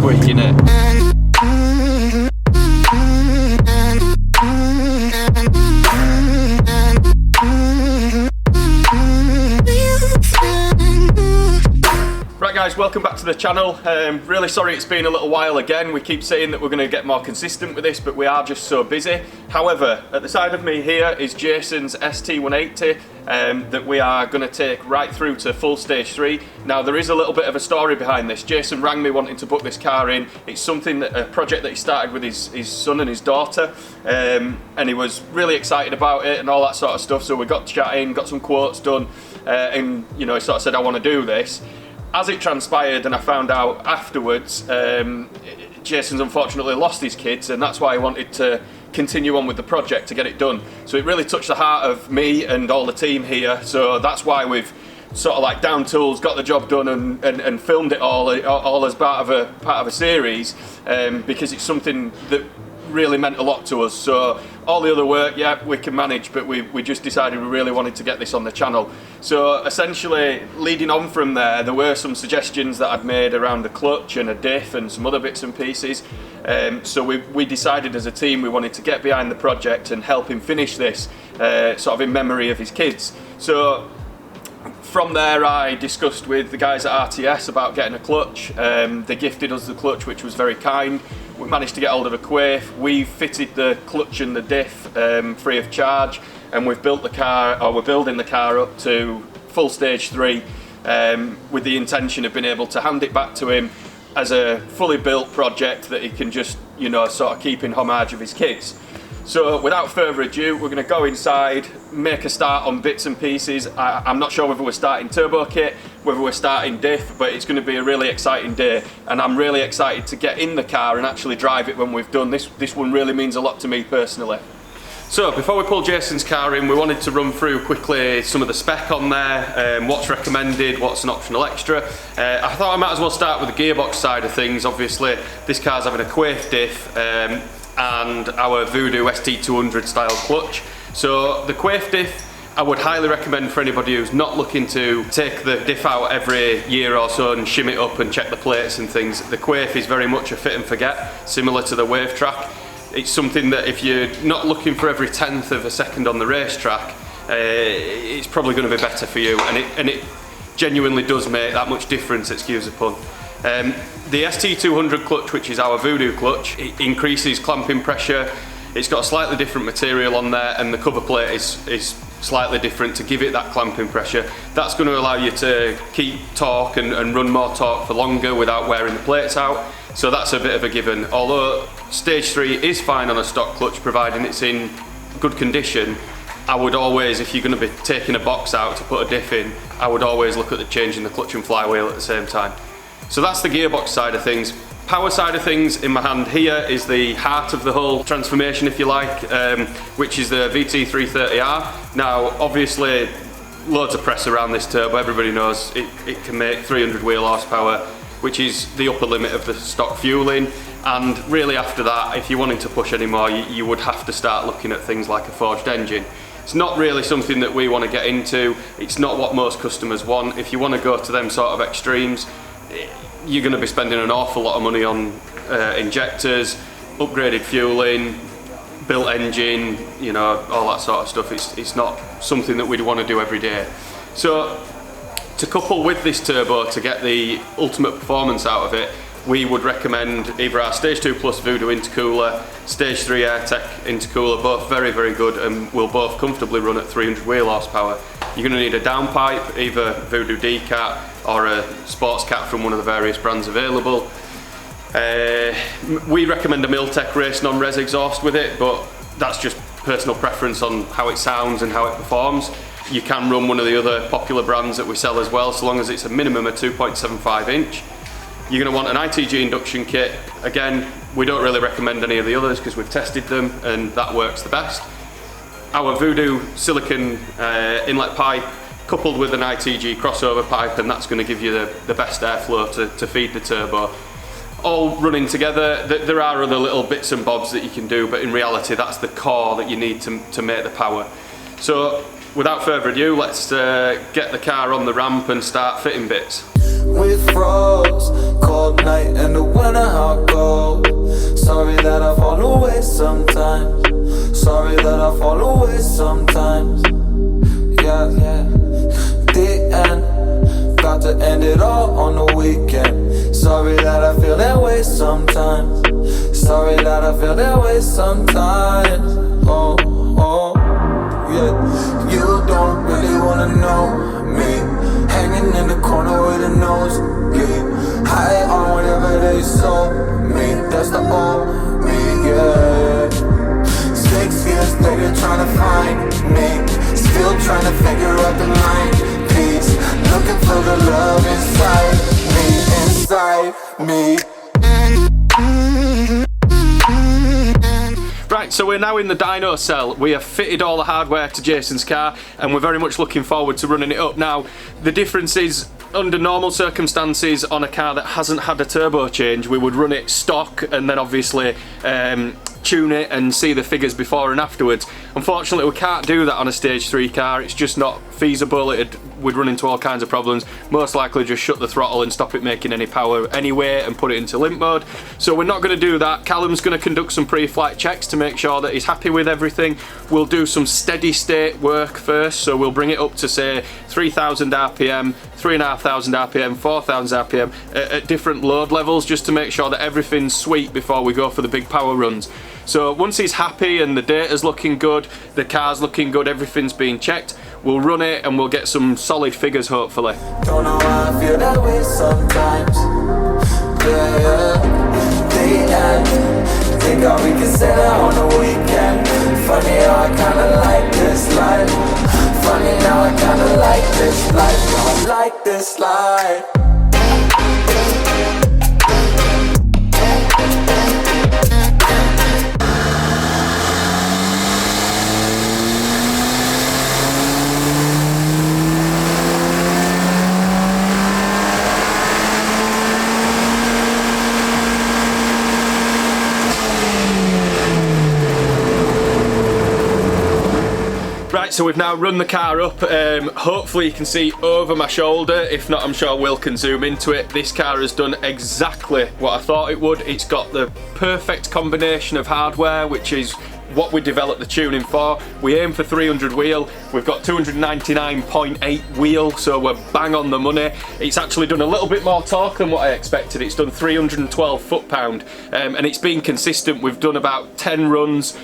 quick, innit? Right guys, welcome back to the channel. Really sorry it's been a little while again. We keep saying that we're going to get more consistent with this, but we are just so busy. However, at the side of me here is Jason's ST180 that we are going to take right through to full stage 3. Now there is a little bit of a story behind this. Jason rang me wanting to book this car in. It's something that a project that he started with his son and his daughter, and he was really excited about it and all that sort of stuff. So we got chatting, got some quotes done, and you know, he sort of said, I want to do this. As it transpired, and I found out afterwards, Jason's unfortunately lost his kids, and that's why he wanted to continue on with the project to get it done. So it really touched the heart of me and all the team here. So that's why we've sort of like down tools, got the job done, and filmed it all as part of a series, because it's something that really meant a lot to us. So all the other work, yeah, we can manage, but we just decided we really wanted to get this on the channel. So essentially, leading on from there were some suggestions that I'd made around the clutch and a diff and some other bits and pieces. So we decided as a team we wanted to get behind the project and help him finish this, sort of in memory of his kids. So from there I discussed with the guys at RTS about getting a clutch. They gifted us the clutch, which was very kind. We managed to get hold of a Quaife. We fitted the clutch and the diff free of charge, and we've built the car, or we're building the car up to full stage 3, with the intention of being able to hand it back to him as a fully built project that he can just, you know, sort of keep in homage of his kids. So without further ado, we're going to go inside, make a start on bits and pieces. I'm not sure whether we're starting turbo kit, whether we're starting diff, but it's going to be a really exciting day, and I'm really excited to get in the car and actually drive it when we've done this. This one really means a lot to me personally. So before we pull Jason's car in, we wanted to run through quickly some of the spec on there, what's recommended, what's an optional extra. I thought I might as well start with the gearbox side of things. Obviously this car's having a Quaife diff, and our VUDU ST200 style clutch. So the Quaife diff I would highly recommend for anybody who's not looking to take the diff out every year or so and shim it up and check the plates and things. The Quaife is very much a fit and forget, similar to the Wave Track. It's something that if you're not looking for every 10th of a second on the racetrack, it's probably going to be better for you, and it genuinely does make that much difference, excuse the pun. The ST200 clutch, which is our VUDU clutch, it increases clamping pressure. It's got a slightly different material on there, and the cover plate is slightly different to give it that clamping pressure. That's going to allow you to keep torque and run more torque for longer without wearing the plates out. So that's a bit of a given. Although stage 3 is fine on a stock clutch, providing it's in good condition, I would always, if you're going to be taking a box out to put a diff in, I would always look at the changing the clutch and flywheel at the same time. So that's the gearbox side of things. Power side of things, in my hand here is the heart of the whole transformation, if you like, which is the VT330R. Now obviously loads of press around this turbo. Everybody knows it can make 300 wheel horsepower, which is the upper limit of the stock fueling. And really after that, if you're wanting to push any more, you would have to start looking at things like a forged engine. It's not really something that we want to get into. It's not what most customers want. If you want to go to them sort of extremes, you're going to be spending an awful lot of money on injectors, upgraded fueling, built engine, you know, all that sort of stuff. It's not something that we'd want to do every day. So to couple with this turbo to get the ultimate performance out of it, we would recommend either our Stage 2 Plus VUDU intercooler, Stage 3 AIRTEC intercooler, both very, very good and will both comfortably run at 300 wheel horsepower. You're going to need a downpipe, either VUDU D-Cat or a sports cat from one of the various brands available. We recommend a Miltech Race non-res exhaust with it, but that's just personal preference on how it sounds and how it performs. You can run one of the other popular brands that we sell as well, so long as it's a minimum of 2.75 inch. You're going to want an ITG induction kit. Again, we don't really recommend any of the others because we've tested them and that works the best. Our VUDU silicon inlet pipe coupled with an ITG crossover pipe, and that's going to give you the best airflow to feed the turbo. All running together. There are other little bits and bobs that you can do, but in reality that's the core that you need to make the power. So without further ado, let's get the car on the ramp and start fitting bits. With froze, cold night in the winter, how cold. Sorry that I fall away sometimes. Sorry that I fall away sometimes. Yeah, the end. Got to end it all on the weekend. Sorry that I feel that way sometimes. Sorry that I feel that way sometimes. Oh, yeah. You don't really wanna know me. Hanging in the corner with a nosebleed. High on whatever they sold me. That's the old me, yeah. 6 years later trying to find me. Still trying to figure out the mind piece. Looking for the love inside me. Right, so we're now in the dyno cell. We have fitted all the hardware to Jason's car and we're very much looking forward to running it up. Now, the difference is, under normal circumstances on a car that hasn't had a turbo change, we would run it stock and then obviously tune it and see the figures before and afterwards. Unfortunately, we can't do that on a stage 3 car. It's just not feasible. We'd run into all kinds of problems. Most likely just shut the throttle and stop it making any power anyway and put it into limp mode. So we're not going to do that. Callum's going to conduct some pre-flight checks to make sure that he's happy with everything. We'll do some steady state work first, so we'll bring it up to say 3,000 RPM, 3,500 RPM, 4,000 RPM at different load levels, just to make sure that everything's sweet before we go for the big power runs. So once he's happy and the data's looking good, the car's looking good, everything's being checked, we'll run it and we'll get some solid figures hopefully. Don't know why I feel that way sometimes. Yeah. Think how we can say that on the weekend. Funny how I kinda like this life. Funny now I kinda like this life. Now I like this life. Right, so we've now run the car up. Hopefully you can see over my shoulder. If not, I'm sure Will can zoom into it. This car has done exactly what I thought it would. It's got the perfect combination of hardware, which is what we developed the tuning for. We aim for 300 wheel. We've got 299.8 wheel, so we're bang on the money. It's actually done a little bit more torque than what I expected. It's done 312 foot-pound, and it's been consistent. We've done about 10 runs,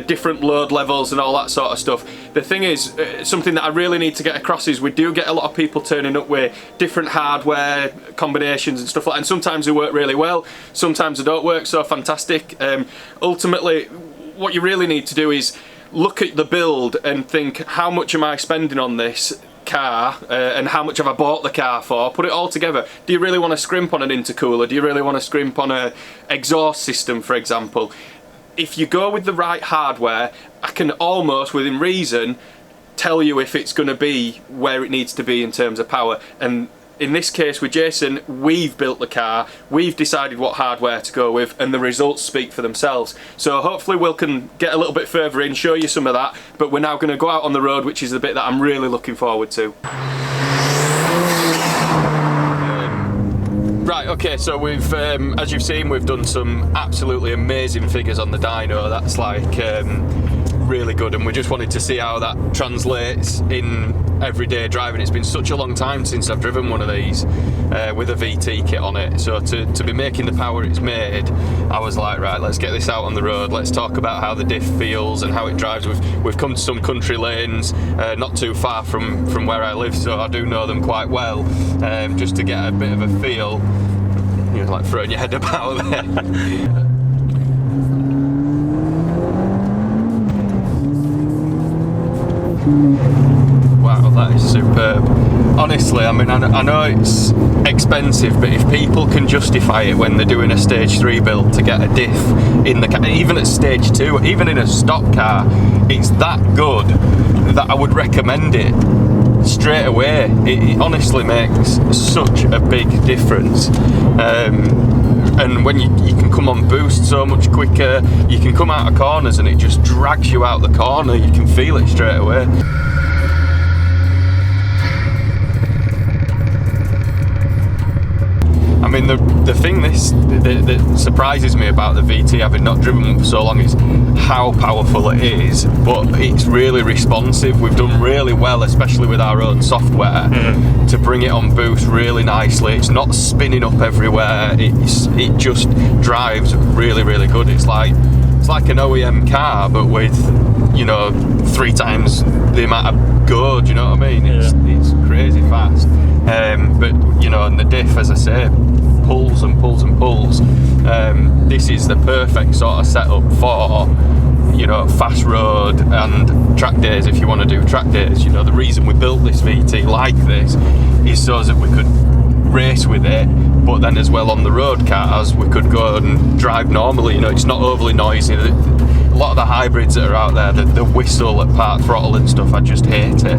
different load levels and all that sort of stuff. The thing is, something that I really need to get across is we do get a lot of people turning up with different hardware combinations and stuff like that, and sometimes they work really well, sometimes they don't work so fantastic. Ultimately, what you really need to do is look at the build and think, how much am I spending on this car and how much have I bought the car for? Put it all together. Do you really want to scrimp on an intercooler? Do you really want to scrimp on an exhaust system, for example? If you go with the right hardware, I can almost, within reason, tell you if it's going to be where it needs to be in terms of power. And in this case with Jason, we've built the car, we've decided what hardware to go with, and the results speak for themselves. So hopefully Will can get a little bit further in, show you some of that, but we're now going to go out on the road, which is the bit that I'm really looking forward to. Right, okay, so we've, as you've seen, we've done some absolutely amazing figures on the dyno. That's like really good, and we just wanted to see how that translates in everyday driving. It's been such a long time since I've driven one of these with a VT kit on it, so to be making the power it's made, I was like, right, let's get this out on the road, let's talk about how the diff feels and how it drives. We've come to some country lanes not too far from where I live, so I do know them quite well, just to get a bit of a feel. You're like throwing your head about there. Wow, that is superb. Honestly, I mean, I know it's expensive, but if people can justify it when they're doing a stage 3 build to get a diff in the car, even at stage 2, even in a stock car, it's that good that I would recommend it straight away. It honestly makes such a big difference. And when you can come on boost so much quicker, you can come out of corners and it just drags you out the corner, you can feel it straight away. I mean, the thing that surprises me about the VT, having not driven one for so long, is how powerful it is, but it's really responsive. We've done really well, especially with our own software, to bring it on boost really nicely. It's not spinning up everywhere. It just drives really, really good. It's like an OEM car, but with, you know, 3 times the amount of go. Do you know what I mean? It's crazy fast. But you know, and the diff, as I say, pulls and pulls and pulls. This is the perfect sort of setup for, you know, fast road and track days. If you want to do track days, you know, the reason we built this VT like this is so that we could race with it, but then as well on the road cars we could go and drive normally. You know, it's not overly noisy. A lot of the hybrids that are out there, the whistle at part throttle and stuff, I just hate it.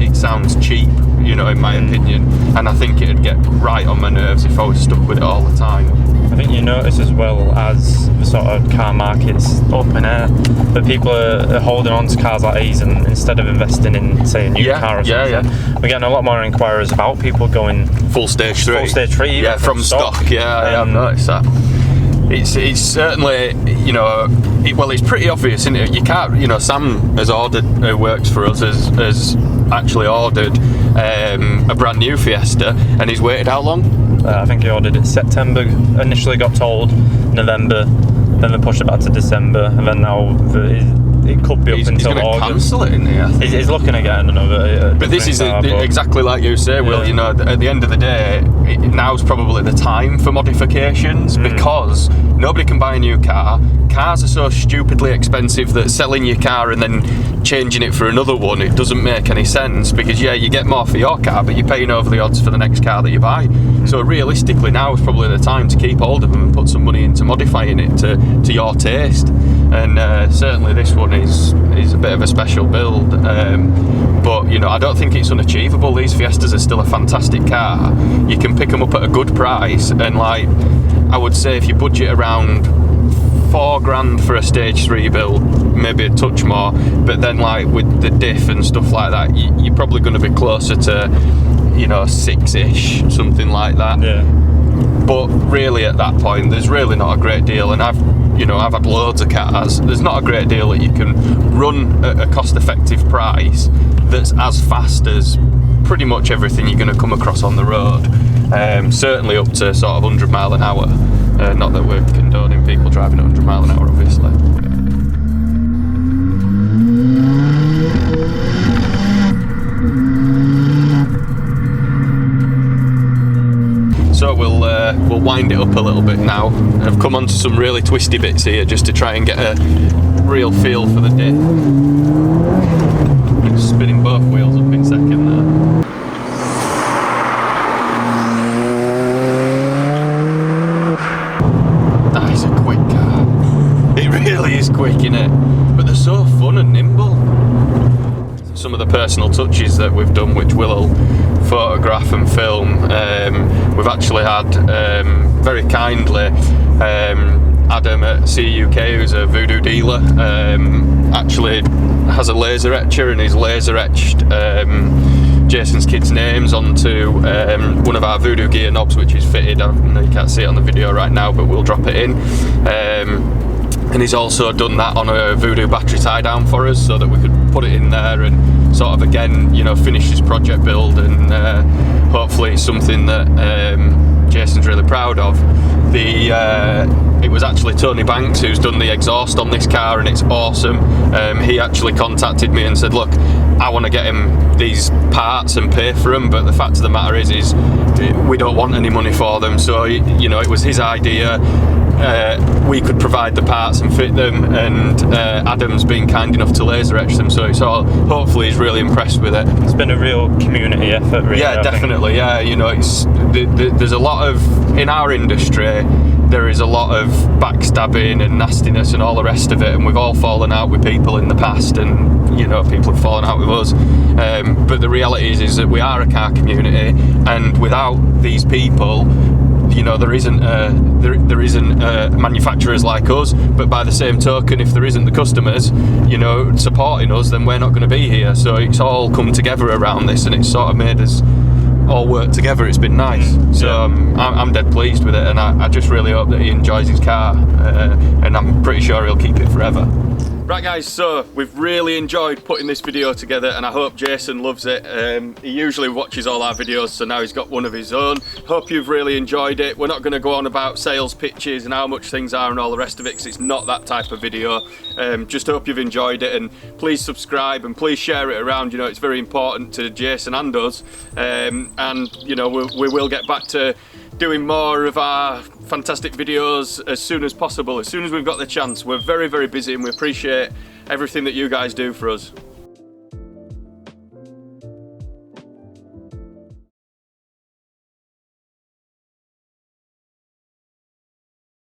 It sounds cheap, you know, in my opinion, and I think it'd get right on my nerves if I was stuck with it all the time. I think you notice as well, as the sort of car market's up in air, that people are holding on to cars like these, and instead of investing in, say, a new car or something, we're getting a lot more inquiries about people going full stage 3. Full stage 3, yeah, from stock. Yeah, I've noticed that. It's certainly, you know, it's pretty obvious, isn't it? You can't, you know, Sam has ordered, who works for us, has actually ordered a brand new Fiesta, and he's waited how long? I think he ordered it September, initially got told November, then they pushed it back to December, and then now it could be up until August. He's going to cancel it, isn't he? He's looking at getting another. But this is exactly like you say, Will. You know, at the end of the day, now's probably the time for modifications, because nobody can buy a new car. Cars are so stupidly expensive that selling your car and then changing it for another one, it doesn't make any sense, because you get more for your car, but you're paying over the odds for the next car that you buy. So realistically, now is probably the time to keep hold of them and put some money into modifying it to your taste. And certainly this one is a bit of a special build, but you know, I don't think it's unachievable. These Fiestas are still a fantastic car. You can pick them up at a good price, and like I would say, if you budget around $4,000 for a stage 3 build, maybe a touch more, but then like with the diff and stuff like that, you're probably going to be closer to, you know, 6-ish, something like that. Yeah. But really at that point, there's really not a great deal, and I've had loads of cars. There's not a great deal that you can run at a cost-effective price that's as fast as pretty much everything you're going to come across on the road. Certainly up to sort of 100 mile an hour. Not that we're condoning people driving at 100 mile an hour, obviously. So we'll wind it up a little bit now. I've come onto some really twisty bits here just to try and get a real feel for the diff. Just spinning both wheels up in second there. That is a quick car. It really is quick, innit? But they're so fun and nimble. Some of the personal touches that we've done, which we'll photograph and film, we've actually had very kindly Adam at CEUK, who's a VUDU dealer, actually has a laser etcher, and he's laser etched Jason's kids' names onto one of our VUDU gear knobs, which is fitted. I know you can't see it on the video right now, but we'll drop it in. And he's also done that on a VUDU battery tie down for us, so that we could put it in there and sort of again, you know, finish this project build, and hopefully it's something that Jason's really proud of. It was actually Tony Banks who's done the exhaust on this car, and it's awesome. He actually contacted me and said, look, I want to get him these parts and pay for them, but the fact of the matter is we don't want any money for them. So, you know, it was his idea. We could provide the parts and fit them, and Adam's been kind enough to laser etch them, so it's all, hopefully he's really impressed with it. It's been a real community effort, really. Yeah, definitely. Yeah, you know, there's a lot of, in our industry, there is a lot of backstabbing and nastiness and all the rest of it, and we've all fallen out with people in the past, and you know, people have fallen out with us. But the reality is that we are a car community, and without these people, you know, there isn't manufacturers like us, but by the same token, if there isn't the customers, you know, supporting us, then we're not going to be here. So it's all come together around this, and it's sort of made us all worked together. It's been nice. So I'm dead pleased with it, and I just really hope that he enjoys his car, and I'm pretty sure he'll keep it forever. Right guys, so we've really enjoyed putting this video together, and I hope Jason loves it. He usually watches all our videos, so now he's got one of his own. Hope you've really enjoyed it. We're not going to go on about sales pitches and how much things are and all the rest of it, because it's not that type of video. Just hope you've enjoyed it, and please subscribe and please share it around. You know, it's very important to Jason and us, and you know, we will get back to doing more of our fantastic videos as soon as possible, as soon as we've got the chance. We're very, very busy, and we appreciate everything that you guys do for us.